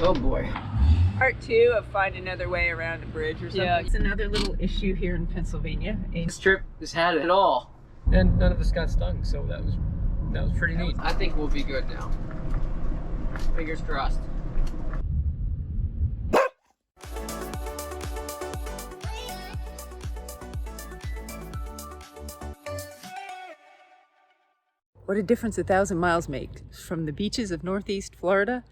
Oh boy. Part 2 of find another way around a bridge or something. Yeah, it's another little issue here in Pennsylvania. This trip has had it all. And none of us got stung, so that was pretty neat. I think we'll be good now. Fingers crossed. What a difference 1,000 miles makes, from the beaches of Northeast Florida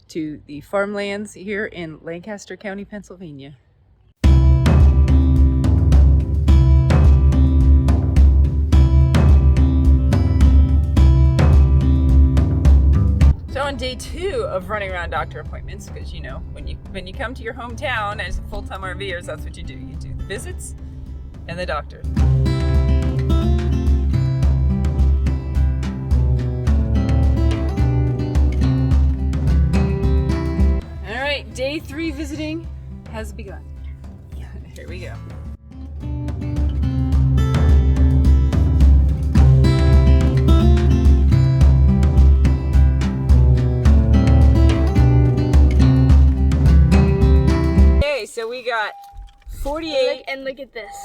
to the farmlands here in Lancaster County, Pennsylvania. So on day 2 of running around doctor appointments, because you know, when you come to your hometown as a full-time RVers, that's what you do. You do the visits and the doctors. Day 3 visiting has begun. Here we go. Okay, so we got 48. And look at this.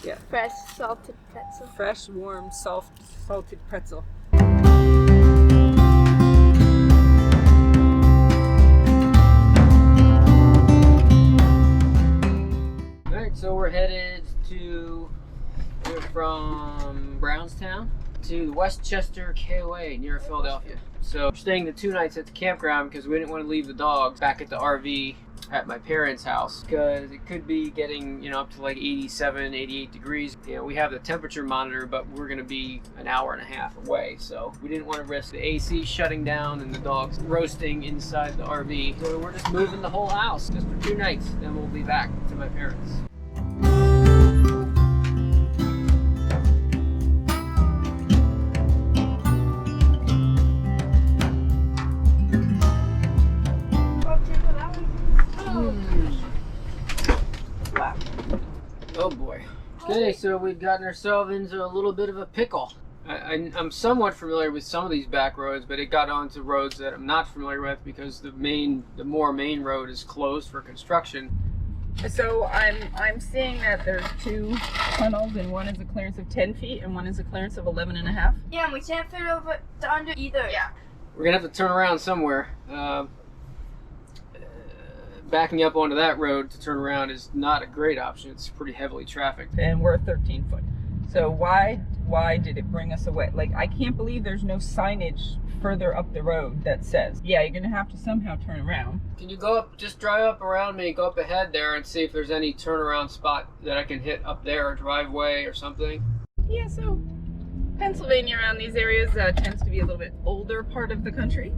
Yeah. Fresh salted pretzel. Fresh, warm, salted pretzel. So we're headed we're from Brownstown to Westchester KOA near Philadelphia. So we're staying the 2 nights at the campground because we didn't want to leave the dogs back at the RV at my parents' house because it could be getting, you know, up to like 87, 88 degrees. You know, we have the temperature monitor, but we're going to be an hour and a half away. So we didn't want to risk the AC shutting down and the dogs roasting inside the RV. So we're just moving the whole house just for 2 nights. Then we'll be back to my parents. Oh boy. Okay, so we've gotten ourselves into a little bit of a pickle. I'm somewhat familiar with some of these back roads, but it got onto roads that I'm not familiar with because the main road is closed for construction. So I'm seeing that there's 2 tunnels, and one is a clearance of 10 feet and one is a clearance of 11.5. Yeah, and we can't fit over to under either. Yeah. We're gonna have to turn around somewhere. Backing up onto that road to turn around is not a great option. It's pretty heavily trafficked. And we're 13 foot. So why did it bring us away? Like, I can't believe there's no signage further up the road that says, yeah, you're gonna have to somehow turn around. Can you go up, just drive up around me, go up ahead there and see if there's any turnaround spot that I can hit up there, or driveway or something? Yeah, so Pennsylvania around these areas tends to be a little bit older part of the country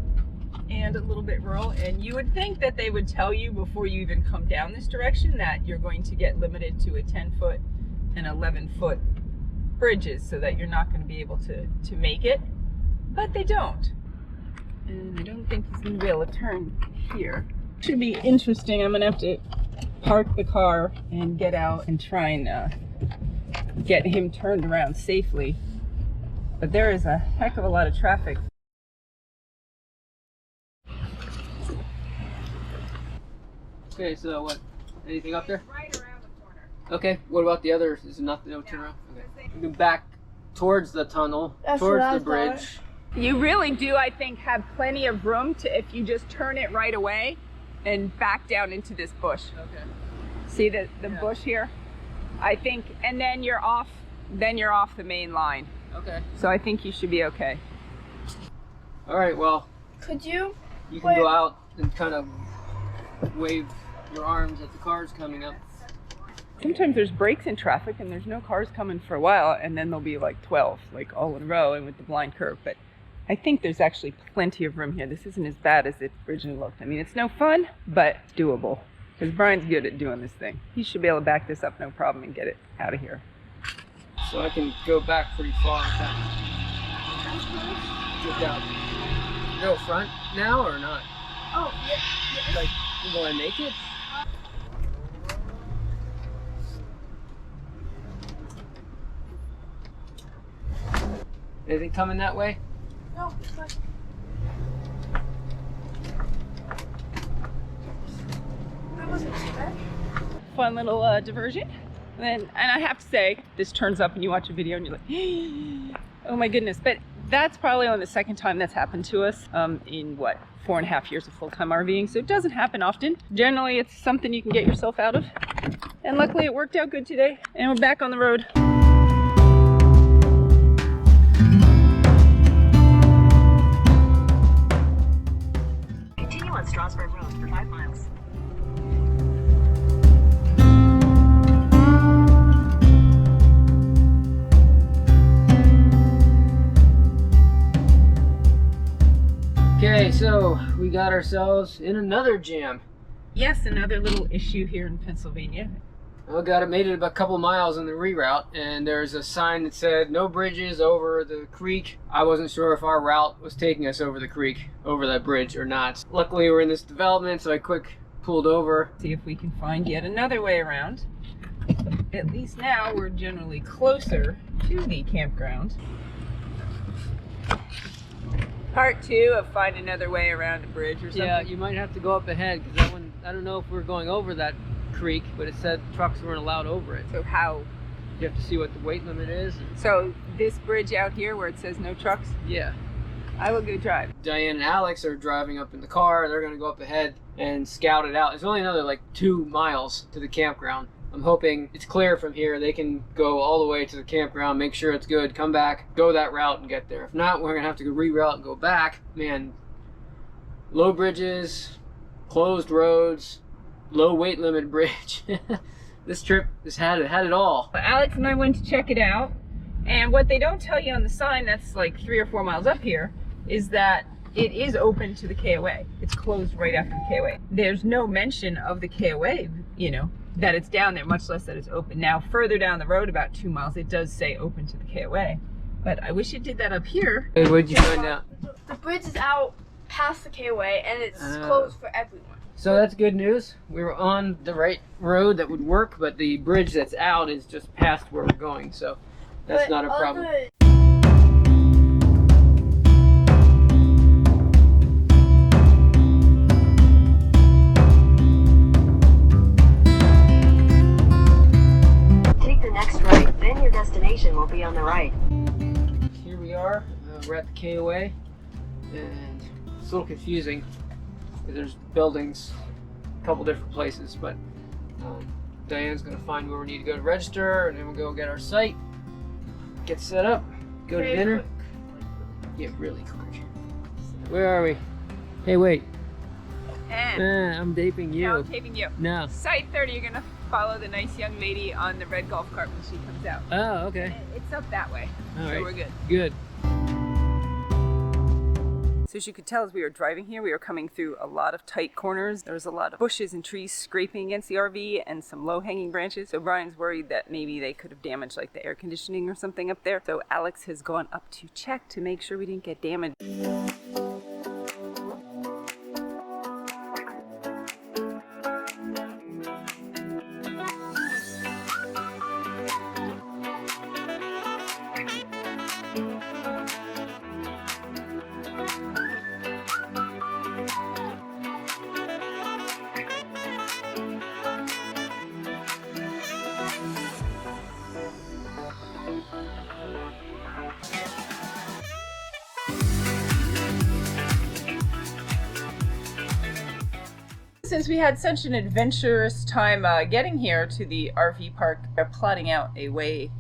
and a little bit rural, and you would think that they would tell you before you even come down this direction that you're going to get limited to a 10 foot and 11 foot bridges so that you're not going to be able to make it, but they don't. And I don't think he's going to be able to turn here. Should be interesting. I'm going to have to park the car and get out and try and get him turned around safely, but there is a heck of a lot of traffic. Okay, so what? Anything up there? Right around the corner. Okay, what about the other? Is it not no turnaround? Okay. We can back towards the tunnel, That's towards what I the bridge. You really do, I think, have plenty of room to, if you just turn it right away and back down into this bush. Okay. See the bush here? I think, and then you're off the main line. Okay. So I think you should be okay. All right, well, Could you? you can go out and kind of wave your arms at the cars coming up. Sometimes there's breaks in traffic and there's no cars coming for a while, and then there'll be like 12, like all in a row and with the blind curve. But I think there's actually plenty of room here. This isn't as bad as it originally looked. I mean, it's no fun, but it's doable. Because Brian's good at doing this thing. He should be able to back this up no problem and get it out of here. So I can go back pretty far. Get down. Go front now or not? Oh, yeah. Like, will I make it? Anything coming that way? No, it's fine. fun little diversion. And I have to say, this turns up and you watch a video and you're like, oh my goodness. But that's probably only the second time that's happened to us in what, 4.5 years of full-time RVing. So it doesn't happen often. Generally, it's something you can get yourself out of. And luckily it worked out good today. And we're back on the road. Continue on Strasburg Road for 5 miles. Okay, so we got ourselves in another jam. Yes, another little issue here in Pennsylvania. I made it about a couple miles in the reroute, and there's a sign that said no bridges over the creek. I wasn't sure if our route was taking us over the creek, over that bridge or not. Luckily, we're in this development, so I quick pulled over. See if we can find yet another way around. At least now we're generally closer to the campground. Part 2 of find another way around a bridge or something. Yeah, you might have to go up ahead, because that one, I don't know if we're going over that creek, but it said trucks weren't allowed over it. So how? You have to see what the weight limit is. So this bridge out here where it says no trucks? Yeah. I will go drive. Diane and Alex are driving up in the car. They're going to go up ahead and scout it out. It's only another like 2 miles to the campground. I'm hoping it's clear from here. They can go all the way to the campground, make sure it's good, come back, go that route and get there. If not, we're going to have to reroute and go back. Man, low bridges, closed roads, low weight limit bridge. This trip has had it all. Alex and I went to check it out, and what they don't tell you on the sign that's like 3 or 4 miles up here is that it is open to the KOA. It's closed right after the KOA. There's no mention of the KOA, you know, that it's down there, much less that it's open. Now, further down the road, about 2 miles, it does say open to the KOA. But I wish it did that up here. Hey, what did you find out? The bridge is out past the KOA and it's closed for everyone. So that's good news. We were on the right road that would work, but the bridge that's out is just past where we're going, so that's not a problem. Take the next right, then your destination will be on the right. Here we are. We're at the KOA, and it's a little confusing because there's buildings a couple different places, but Diane's going to find where we need to go to register, and then we'll go get our site, get set up, go to dinner. Quick. Yeah, really quick. Where are we? Hey, wait. And I'm taping you. now I'm taping you. No. Site 30, you're gonna follow the nice young lady on the red golf cart when she comes out. Oh, okay. It's up that way, All so right. we're good. Good. So as you could tell as we were driving here, we were coming through a lot of tight corners. There was a lot of bushes and trees scraping against the RV and some low-hanging branches. So Brian's worried that maybe they could have damaged like the air conditioning or something up there. So Alex has gone up to check to make sure we didn't get damaged. Since we had such an adventurous time getting here to the RV park, we're plotting out a way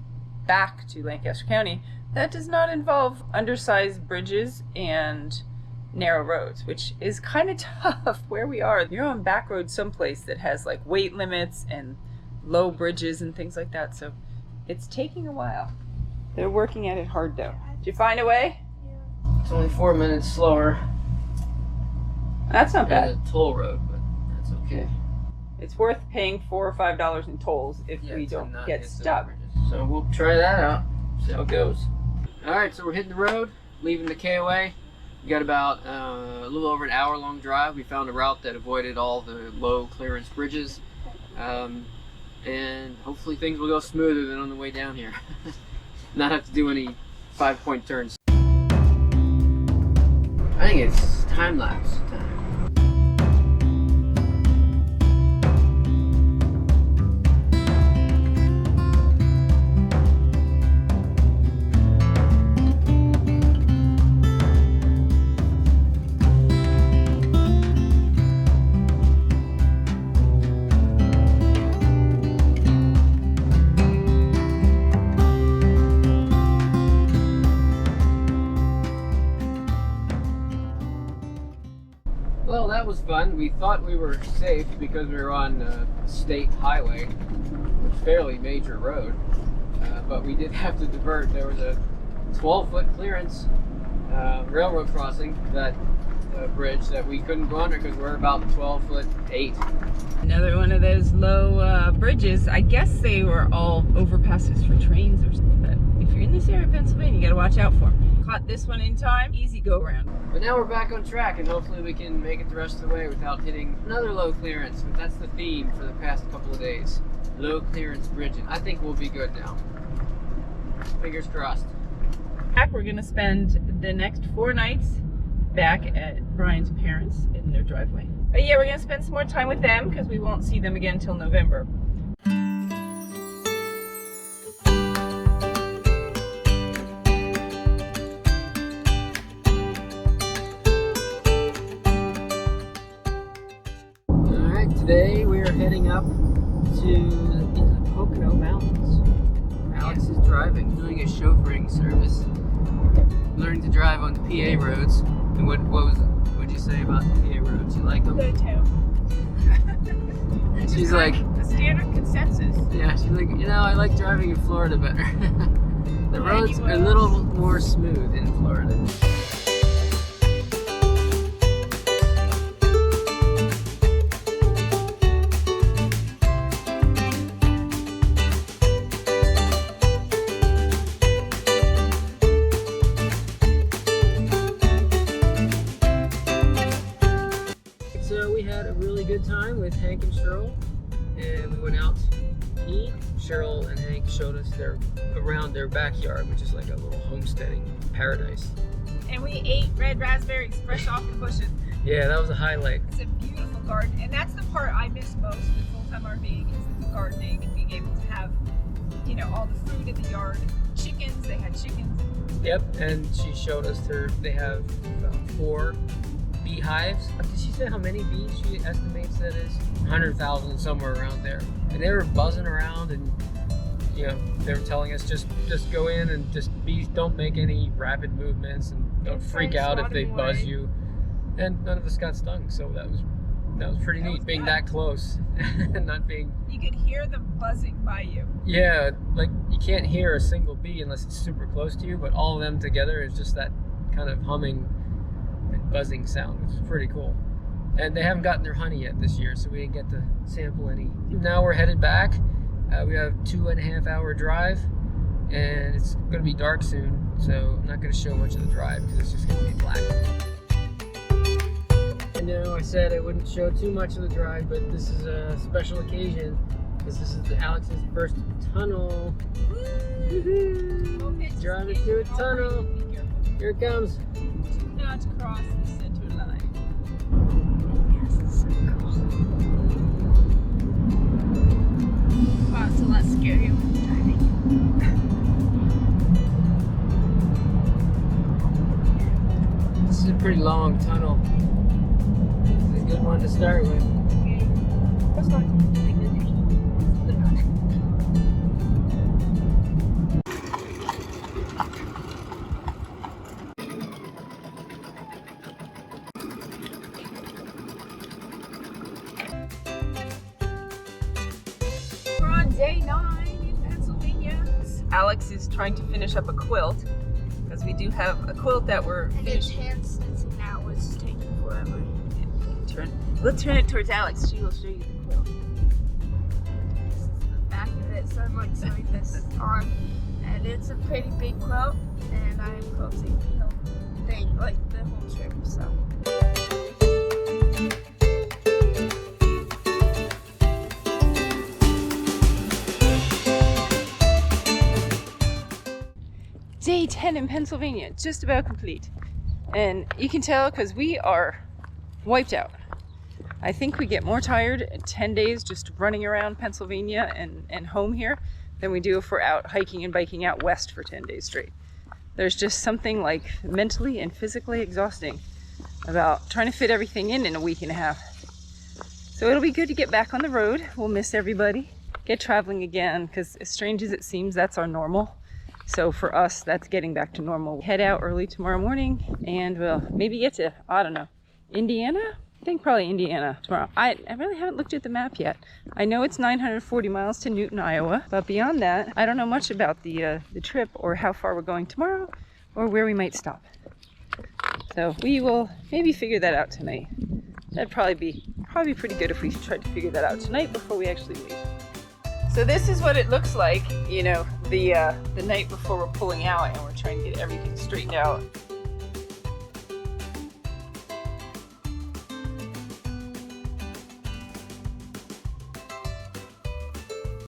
back to Lancaster County that does not involve undersized bridges and narrow roads, which is kind of tough where we are. You're on back road someplace that has like weight limits and low bridges and things like that, so it's taking a while. They're working at it hard though. Did you find a way? It's only 4 minutes slower That's not than bad. a toll road, but that's okay. It's worth paying $4 or $5 in tolls if we to don't not get hit those stuck. bridges. So we'll try that out, see how it goes. Alright, so we're hitting the road, leaving the KOA. We got about a little over an hour long drive. We found a route that avoided all the low clearance bridges. And hopefully things will go smoother than on the way down here. Not have to do any 5-point turns. I think it's time lapse time. fun. We thought we were safe because we were on a state highway, a fairly major road, but we did have to divert. There was a 12-foot clearance railroad crossing, that bridge that we couldn't go under because we're about 12'8". Another one of those low bridges. I guess they were all overpasses for trains or something. But if you're in this area of Pennsylvania, you gotta watch out for them. Caught this one in time, easy go around. But now we're back on track, and hopefully we can make it the rest of the way without hitting another low clearance. But that's the theme for the past couple of days. Low clearance bridges. I think we'll be good now. Fingers crossed. We're gonna spend the next 4 nights back at Brian's parents in their driveway. But yeah, we're gonna spend some more time with them because we won't see them again until November. Alright, today we are heading up to the Pocono Mountains. Alex is driving, doing a chauffeuring service. Learning to drive on the PA roads. And what'd you say about the PA roads? You like them? Good too. She's like, the standard consensus. yeah, she's like, I like driving in Florida better. The roads are a little more smooth in Florida. So we had a really good time with Hank and Cheryl, and we went out to eat. Cheryl and Hank showed us around their backyard, which is like a little homesteading paradise. And we ate red raspberries fresh off the bushes. Yeah, that was a highlight. It's a beautiful garden, and that's the part I miss most with full-time RVing is the gardening and being able to have, all the fruit in the yard. Chickens, they had chickens. Yep, and she showed us they have 4 beehives. Did she say how many bees she estimates that is? 100,000, somewhere around there. And they were buzzing around, and they were telling us just go in and bees don't make any rapid movements and don't freak out if they buzz you. And none of us got stung, so that was pretty neat, being that close and not being. You could hear them buzzing by you. Yeah, like you can't hear a single bee unless it's super close to you, but all of them together is just that kind of humming and buzzing sound, which is pretty cool. And they haven't gotten their honey yet this year, so we didn't get to sample any. Now we're headed back. We have a 2.5-hour drive, and it's going to be dark soon, so I'm not going to show much of the drive because it's just going to be black. I know I said I wouldn't show too much of the drive, but this is a special occasion because this is Alex's first tunnel. Driving through a tunnel. Here it comes. Do not cross the center line. Wow, it's a lot scarier when driving. This is a pretty long tunnel. It's a good one to start with. Let's go to the Day 9 in Pennsylvania. Alex is trying to finish up a quilt because we do have a quilt that we're And it's finishing. hand stitching now, which is taking forever. Let's turn it towards Alex. She will show you the quilt. This is the back of it, so I'm like sewing this on. And it's a pretty big quilt, and I'm quilting the whole thing, like the whole trip, so. Day 10 in Pennsylvania, just about complete. And you can tell because we are wiped out. I think we get more tired in 10 days just running around Pennsylvania and home here than we do if we're out hiking and biking out west for 10 days straight. There's just something like mentally and physically exhausting about trying to fit everything in a week and a half. So it'll be good to get back on the road. We'll miss everybody. Get traveling again because as strange as it seems, that's our normal. So for us, that's getting back to normal. Head out early tomorrow morning and we'll maybe get to, I don't know, Indiana? I think probably Indiana tomorrow. I really haven't looked at the map yet. I know it's 940 miles to Newton, Iowa, but beyond that, I don't know much about the trip or how far we're going tomorrow or where we might stop. So we will maybe figure that out tonight. That'd probably be pretty good if we tried to figure that out tonight before we actually leave. So this is what it looks like, you know, the night before we're pulling out and we're trying to get everything straightened out.